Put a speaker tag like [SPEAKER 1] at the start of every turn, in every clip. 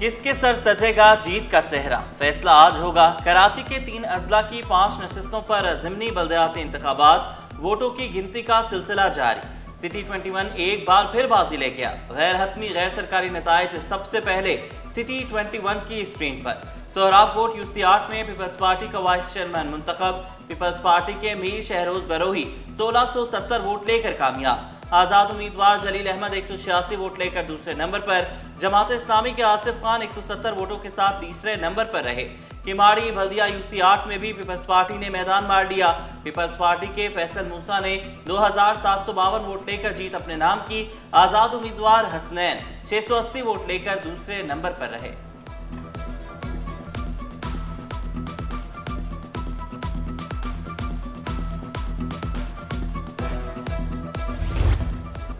[SPEAKER 1] किसके सर सजेगा जीत का सेहरा, फैसला आज होगा। कराची के 3 अजला की 5 नशिस्तों पर ज़िमनी बल्दियाती इंतखाबात, वोटों की गिनती का सिलसिला जारी। सिटी 21 एक बार फिर बाजी ले गया। गैर हतमी गैर सरकारी नताइज सबसे पहले सिटी 21 की स्क्रीन पर। सोहराब कोट यूसी 8 में पीपल्स पार्टी का वाइस चेयरमैन मुंतखब। पीपल्स पार्टी के मीर शहरोज बरोही 1670 वोट लेकर कामयाब। आजाद उम्मीदवार जलील अहमद 186 वोट लेकर दूसरे नंबर पर। जमात इस्लामी के आसिफ खान 170 वोटों के साथ तीसरे नंबर पर रहे। किमाड़ी बल्दिया यूसी 8 में भी पीपल्स पार्टी ने मैदान मार लिया। पीपल्स पार्टी के फैसल मूसा ने 2752 वोट लेकर जीत अपने नाम की। आजाद उम्मीदवार हसनैन 680 वोट लेकर दूसरे नंबर पर रहे।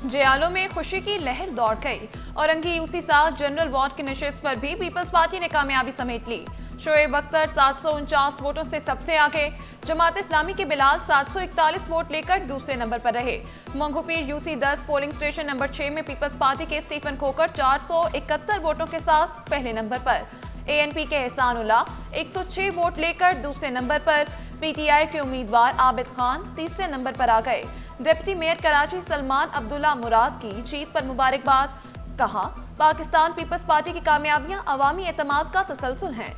[SPEAKER 2] जियालो में खुशी की लहर दौड़ गई। औरंगी यूसी 7 जनरल वार्ड की नशिस्त पर भी पीपल्स पार्टी ने कामयाबी समेट ली। शोएब अख्तर 749 वोटों से सबसे आगे। जमात इस्लामी के बिलाल 741 वोट लेकर दूसरे नंबर पर रहे। Manghopir UC 10 polling station number 6 में पीपल्स पार्टी के स्टीफन खोकर 471 वोटों के साथ पहले नंबर पर। एएनपी के एहसानुल्लाह 106 वोट लेकर दूसरे नंबर पर। पीटीआई के उम्मीदवार आबिद खान तीसरे नंबर पर आ गए। डिप्टी मेयर कराची सलमान अब्दुल्ला मुराद की जीत पर मुबारकबाद। कहा, पाकिस्तान पीपल्स पार्टी की कामयाबियां अवामी एतमाद का तसलसल हैं।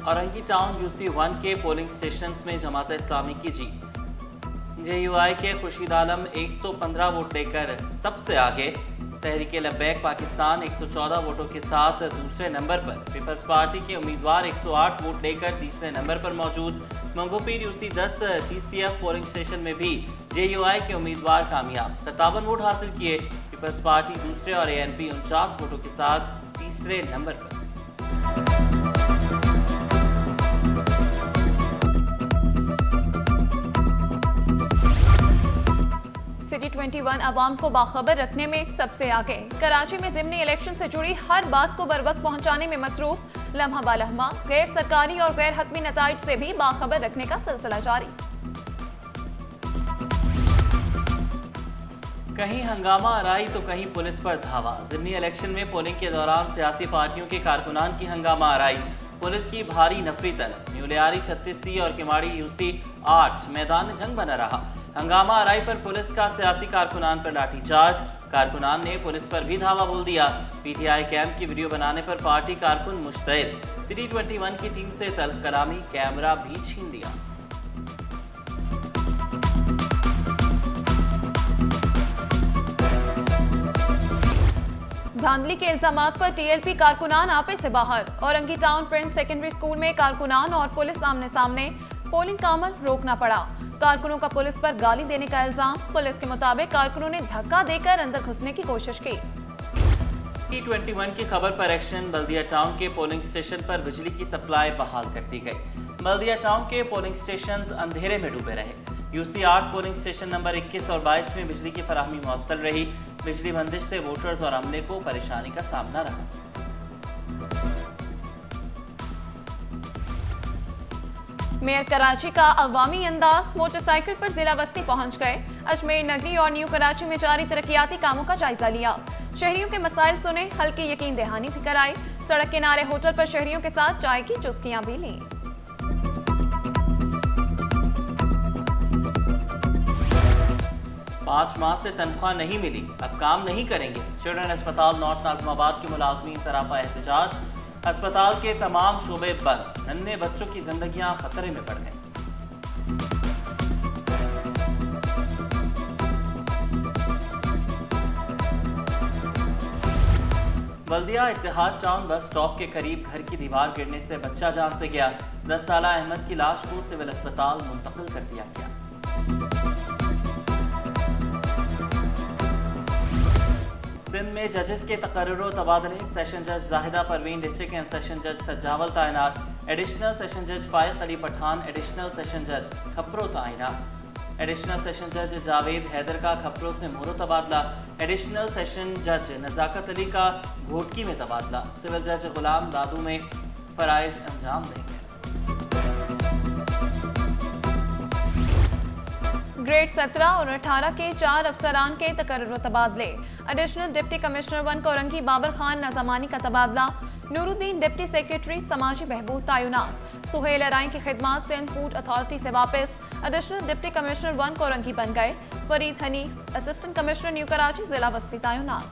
[SPEAKER 1] औरंगी टाउन यूसी 1 के पोलिंग स्टेशन में जमात इस्लामी की जीत। जेयूआई के खुर्शीद आलम 115 वोट लेकर सबसे आगे। तहरीक लब्बैक पाकिस्तान 114 वोटों के साथ दूसरे नंबर पर। पीपल्स पार्टी के उम्मीदवार 108 वोट लेकर तीसरे नंबर पर मौजूद। Manghopir UC 10 TCF polling station में भी जेयूआई के उम्मीदवार कामयाब, 57 वोट हासिल किए। पीपल्स पार्टी दूसरे और एएनपी 49 वोटों के साथ तीसरे नंबर पर।
[SPEAKER 2] सिटी 21 आवाम को बाखबर रखने में सबसे आगे। कराची में ज़िमनी इलेक्शन से जुड़ी हर बात को बरवक्त पहुंचाने में मसरूफ। लम्हा बालम्हा गैर सरकारी और गैर हतमी नताइज से भी बाखबर रखने का सिलसिला जारी।
[SPEAKER 1] कहीं हंगामा आराई तो कहीं पुलिस पर धावा। ज़िमनी इलेक्शन में पोलिंग के दौरान सियासी पार्टियों के कारकुनान की हंगामा आराई, पुलिस की भारी नफरी तलब। न्यूलियारी 36C और किमाड़ी यूसी 8 मैदान जंग बना रहा। हंगामा आराई पर पुलिस का सियासी कारकुनान पर लाठीचार्ज। कारकुनान ने पुलिस पर भी धावा बोल दिया। पीटीआई कैंप की वीडियो बनाने पर पार्टी कारकुन मुश्तैल। सिटी 21 की टीम से तल्ख कलामी, कैमरा भी छीन लिया।
[SPEAKER 2] धांधली के इल्जामात पर टीएलपी कारकुनान आपे से बाहर। Orangi town Prince secondary school में कारकुनान और पुलिस आमने सामने। पोलिंग का अमल रोकना पड़ा। कारकुनों का पुलिस पर गाली देने का इल्जाम। पुलिस के मुताबिक कारकुनों ने धक्का देकर अंदर घुसने की कोशिश की।
[SPEAKER 1] T21 की खबर पर एक्शन। बल्दिया टाउन के पोलिंग स्टेशन पर बिजली की सप्लाई बहाल कर दी गई। बल्दिया टाउन के पोलिंग स्टेशन अंधेरे में डूबे रहे। यूसी 8 पोलिंग स्टेशन नंबर 21 और 22 में बिजली की फराहमी मुअत्तल रही। बिजली बंदिश से वोटर्स और अमले को परेशानी का सामना रहा।
[SPEAKER 2] मेयर कराची का अवामी अंदाज। मोटरसाइकिल पर जिला बस्ती पहुंच गए। अजमेर नगरी और न्यू कराची में जारी तरक्याती कामों का जायजा लिया। शहरियों के मसाइल सुने, हल्की यकीन दहानी भी कराई। सड़क किनारे होटल पर शहरियों के साथ चाय की चुस्कियां भी ली।
[SPEAKER 1] 5 माह से तनख्वाह नहीं मिली, अब काम नहीं करेंगे। चिल्ड्रन अस्पताल नॉर्थ नाज़िमाबाद के मुलाजमीन सरापा एहतजाज। अस्पताल के तमाम शोबे बंद, नन्हे बच्चों की जिंदगियां खतरे में पड़ गईं। बल्दिया इत्तेहाद टाउन बस स्टॉप के करीब घर की दीवार गिरने से बच्चा जान से गया। 10 साला अहमद की लाश को सिविल अस्पताल मुंतकिल कर दिया गया। सिंध में जजेस के तकर्रुर तबादले। सेशन जज Zahida Parveen district and session जज सजावल तैनात। एडिशनल सेशन जज फायक अली पठान एडिशनल सेशन जज खपरो तैनात। एडिशनल सेशन जज जावेद हैदर का खपरो से मोहरो तबादला। एडिशनल सेशन जज नजाकत अली का घोटकी में तबादला। सिविल जज गुलाम दादू में फराइज अंजाम देंगे।
[SPEAKER 2] ग्रेड 17 और 18 के 4 अफसरान के तकर्रुर तबादले। Additional deputy commissioner 1 Korangi Babar Khan Nizamani का तबादला। नूरुद्दीन डिप्टी सेक्रेटरी समाजी बहबूद तैनात। सुहेल अराई की खिदमात सिंध फूड अथॉरिटी से वापस। एडिशनल डिप्टी कमिश्नर 1 कोरंगी बन गए। Farid Hanif assistant commissioner new Karachi जिला बस्ती तैनात।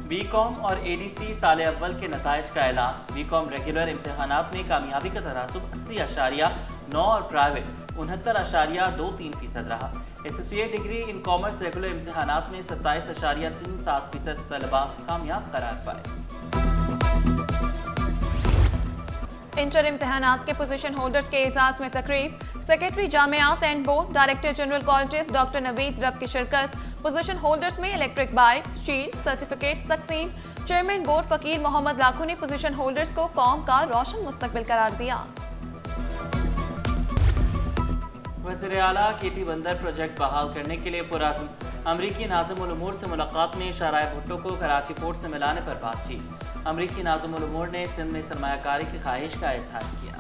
[SPEAKER 1] बीकॉम और एडीसी साल अव्वल के नताइज का ऐलान। बीकॉम रेगुलर इम्तहानात में कामयाबी का तनासुब 80.9 और प्राइवेट 69.23% रहा। Associate degree in commerce regular इम्तहानात में 27.37% तलबा कामयाब करार पाए।
[SPEAKER 2] इंटर इम्तहानात के पोजीशन होल्डर्स के एजाज में तकरीब। सेक्रेटरी जामियात and board director general colleges doctor Naveed Rab की शिरकत। पोजीशन होल्डर्स में इलेक्ट्रिक बाइक्स, शील्ड, सर्टिफिकेट्स तकसीम। चेयरमैन बोर्ड फकीर मोहम्मद लाखू ने पोजीशन होल्डर्स को कौम का रोशन मुस्तकबिल करार दिया।
[SPEAKER 1] वज़ीर आला केटी बंदर प्रोजेक्ट बहाल करने के लिए पुरअज़्म। अमरीकी नाज़िम उल उमूर से मुलाकात में शाराय भुट्टो को कराची पोर्ट से मिलाने पर बातचीत। अमरीकी नाज़िम उल उमूर ने सिंध में सरमायाकारी की ख्वाहिश का इजहार किया।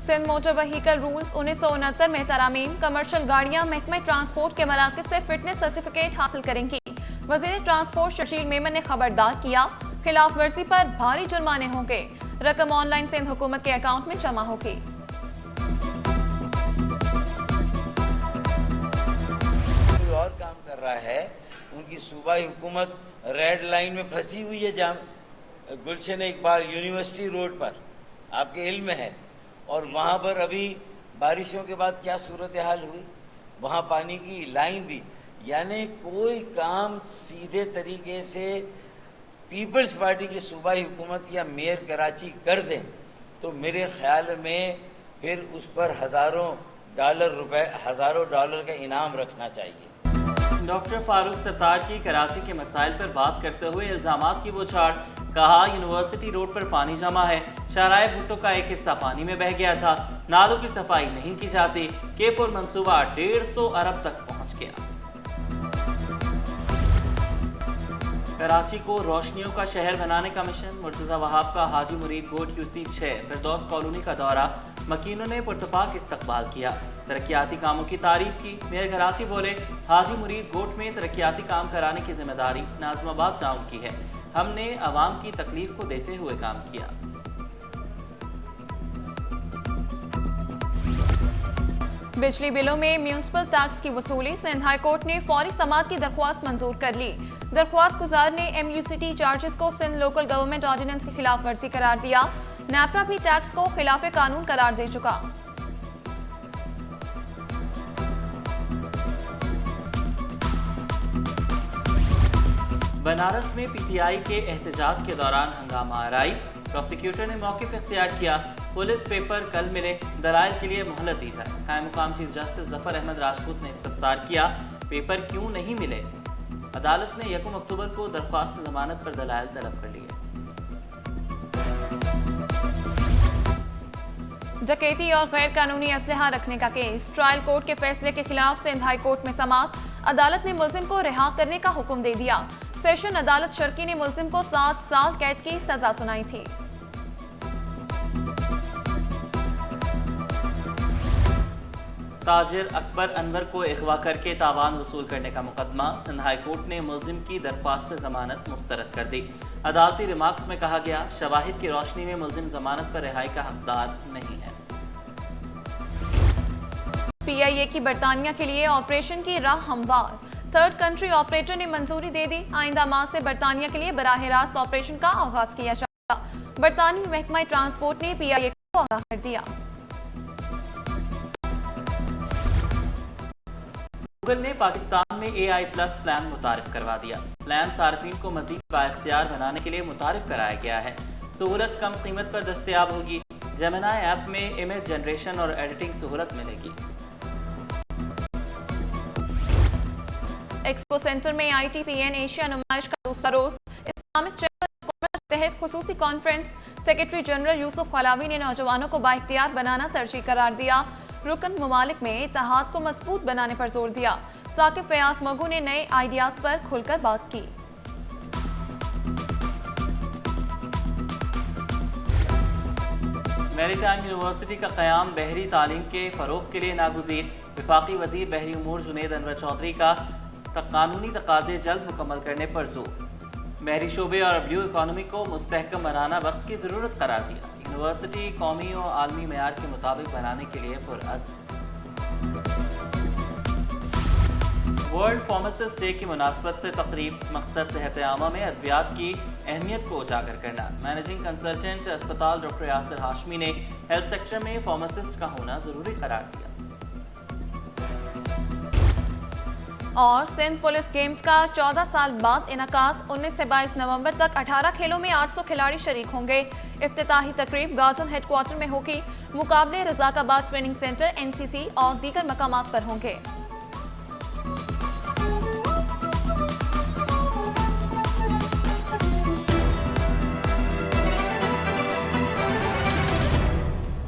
[SPEAKER 2] सिंध मोटर व्हीकल रूल्स 1969 में तरामीम। कमर्शियल गाड़ियां महकमे ट्रांसपोर्ट के मराकज से फिटनेस सर्टिफिकेट हासिल करेंगी। वज़ीर ट्रांसपोर्ट शशीर मेमन ने खबरदार किया, खिलाफ वर्जी पर भारी जुर्माने होंगे। रकम ऑनलाइन सिंध हुकूमत के अकाउंट में जमा होगी।
[SPEAKER 3] कोई और काम कर रहा है, उनकी सूबाई हुकूमत रेड लाइन में फंसी हुई है। गुलशन इकबाल यूनिवर्सिटी रोड पर आपके इल्म में है, और वहाँ पर अभी बारिशों के बाद क्या सूरत हाल हुई, वहाँ पानी की लाइन भी, यानी कोई काम सीधे तरीके से पीपल्स पार्टी की सूबाई हुकूमत या मेयर कराची कर दें तो मेरे ख्याल में फिर उस पर हज़ारों डॉलर का इनाम रखना चाहिए।
[SPEAKER 1] डॉक्टर फारूक सत्तार की कराची के मसाइल पर बात करते हुए इल्जामात की बौछार। कहा, यूनिवर्सिटी रोड पर पानी जमा है, शाराय भुट्टो का एक हिस्सा पानी में बह गया था, नालों की सफाई नहीं की जाती। K4 मंसूबा 150 अरब तक पहुंच गया। कराची को रोशनियों का शहर बनाने का मिशन। मुर्तज़ा वहाब का हाजी मुरीद गोट QC 6 फिरदौस कॉलोनी का दौरा। मकीनों ने पुरतपाक इस्तकबाल किया, तरक्याती कामों की तारीफ की। मेयर कराची बोले, हाजी मुरीद गोट में तरक्याती काम कराने की जिम्मेदारी नाज़िमाबाद टाउन की है। हमने आवाम की तकलीफ को देते हुए काम किया।
[SPEAKER 2] बिजली बिलों में म्यूनिसिपल टैक्स की वसूली। सिंध हाई कोर्ट ने फौरी समाअत की दरख्वास्त मंजूर कर ली। दरख्वास्त गुजार ने MUCT चार्जेस को सिंध लोकल गवर्नमेंट ऑर्डिनेंस की खिलाफ वर्जी करार दिया। नैपरा भी टैक्स को खिलाफ कानून करार दे चुका।
[SPEAKER 1] बनारस में PTI के एहतजाज के दौरान हंगामा आराई। प्रोसिक्यूटर ने मौक़िफ़ इख्तियार किया। पुलिस पेपर कल मिले, दलाइल के लिए मोहलत दी जाए। कायम मुकाम चीफ जस्टिस जफर अहमद राजपूत ने इस्तफसार किया, पेपर क्यों नहीं मिले। अदालत ने 1 अक्टूबर को दरख्वास्त जमानत पर दलाइल तलब कर लिए।
[SPEAKER 2] डकैती और गैर कानूनी असलहा रखने का केस। ट्रायल कोर्ट के फैसले के खिलाफ सिंध हाई कोर्ट में समाअत। अदालत ने मुलजिम को रिहा करने का हुक्म दे दिया। सेशन अदालत शर्की ने मुलजिम को 7 साल कैद की सजा सुनाई थी।
[SPEAKER 1] ताजिर अकबर अनवर को अगवा करके तावान वसूल करने का मुकदमा। सिंध हाई कोर्ट ने मुलजिम की दरख्वास्त से जमानत मुस्तरद कर दी। अदालती रिमार्क्स में कहा गया, शवाहिद की रोशनी में मुलजिम जमानत पर रिहाई का हकदार नहीं है।
[SPEAKER 2] PIA की बरतानिया के लिए ऑपरेशन की राह हमवार। थर्ड कंट्री ऑपरेटर ने मंजूरी दे दी। आइंदा माह से बरतानिया के लिए बराह रास्त ऑपरेशन का आगाज किया जाएगा। बरतानवी महकमा ट्रांसपोर्ट ने PIA को आगाह कर दिया।
[SPEAKER 1] गूगल ने पाकिस्तान में AI+ प्लान मुतारिफ करवा दिया। प्लान सार्फिन को मजीद बाइख्तियार बनाने के लिए मुतारिफ कराया गया है। सहूलत कम कीमत पर दस्तयाब होगी। जेमिनी ऐप में इमेज जनरेशन और एडिटिंग सहूलत मिलेगी।
[SPEAKER 2] एक्सपो सेंटर में ITCN एशिया नुमाइश का दूसरा रोज। इस्लामिक चैम्बर ऑफ कॉमर्स तहत खुसूसी कॉन्फ्रेंस। सेक्रेटरी जनरल यूसुफ खलावी ने नौजवानों को बाइख्तियार बनाना तरजीह करार दिया। रुकन ममालिक में इत्तेहाद को मजबूत बनाने पर जोर दिया। साकिब फयाज मगू ने नए आइडियाज पर खुलकर बात की।
[SPEAKER 1] मैरीटाइम यूनिवर्सिटी का क़याम बहरी तालीम के फ़रोग़ के लिए नागुज़ीर। वफाकी वज़ीर बहरी उमूर जुनैद अनवर चौधरी का कानूनी तकाज़े जल्द मुकम्मल करने पर जोर। बहरी शोबे और ब्लू इकॉनमी को मुस्तहकम बनाना वक्त की ज़रूरत करार दिया। यूनिवर्सिटी कौमी और आलमी मेयार के मुताबिक बनाने के लिए पुरअज़्म। वर्ल्ड फार्मासिस्ट डे की मुनासबत से तकरीब, मकसद सेहत आमा में अद्वियात की अहमियत को उजागर करना। मैनेजिंग कंसल्टेंट अस्पताल डॉक्टर यासिर हाशमी ने हेल्थ सेक्टर में फार्मासिस्ट का होना ज़रूरी करार दिया।
[SPEAKER 2] और सिंध पुलिस गेम्स का 14 साल बाद इनकाद। 19 से 22 नवंबर तक 18 खेलों में 800 खिलाड़ी शरीक होंगे। इफ्तिताही तकरीब गार्डन हेडक्वार्टर में होगी। मुकाबले रज़ाकाबाद ट्रेनिंग सेंटर, NCC और दीगर मकामात पर होंगे।